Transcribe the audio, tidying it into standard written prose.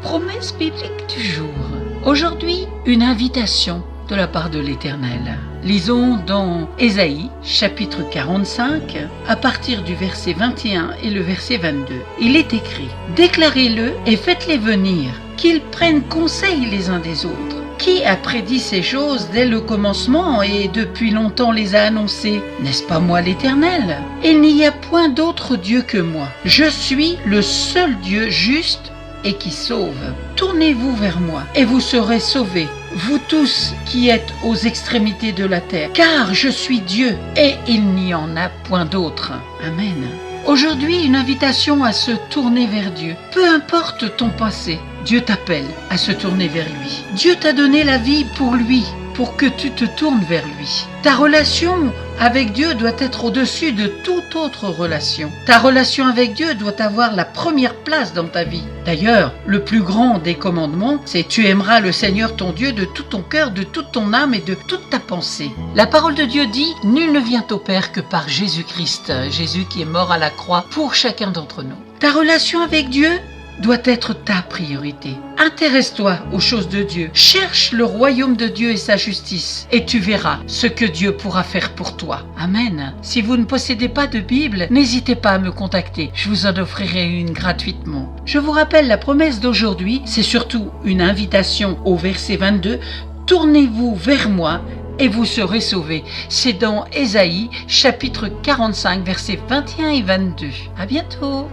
Promesse biblique du jour. Aujourd'hui, une invitation de la part de l'Éternel. Lisons dans Ésaïe, chapitre 45, à partir du verset 21 et le verset 22. Il est écrit « Déclarez-le et faites-les venir, qu'ils prennent conseil les uns des autres. Qui a prédit ces choses dès le commencement et depuis longtemps les a annoncées? N'est-ce pas moi l'Éternel? Il n'y a point d'autre Dieu que moi. Je suis le seul Dieu juste et qui sauve. Tournez-vous vers moi et vous serez sauvés, vous tous qui êtes aux extrémités de la terre, car je suis Dieu et il n'y en a point d'autre. » Amen. Aujourd'hui, une invitation à se tourner vers Dieu. Peu importe ton passé, Dieu t'appelle à se tourner vers lui. Dieu t'a donné la vie pour lui, pour que tu te tournes vers lui. Ta relation avec Dieu doit être au-dessus de toute autre relation. Ta relation avec Dieu doit avoir la première place dans ta vie. D'ailleurs, le plus grand des commandements, c'est « Tu aimeras le Seigneur ton Dieu de tout ton cœur, de toute ton âme et de toute ta pensée ». La parole de Dieu dit « Nul ne vient au Père que par Jésus-Christ », Jésus qui est mort à la croix pour chacun d'entre nous. Ta relation avec Dieu doit être ta priorité. Intéresse-toi aux choses de Dieu. Cherche le royaume de Dieu et sa justice et tu verras ce que Dieu pourra faire pour toi. Amen. Si vous ne possédez pas de Bible, n'hésitez pas à me contacter. Je vous en offrirai une gratuitement. Je vous rappelle la promesse d'aujourd'hui, c'est surtout une invitation au verset 22. Tournez-vous vers moi et vous serez sauvés. C'est dans Ésaïe, chapitre 45, versets 21 et 22. À bientôt.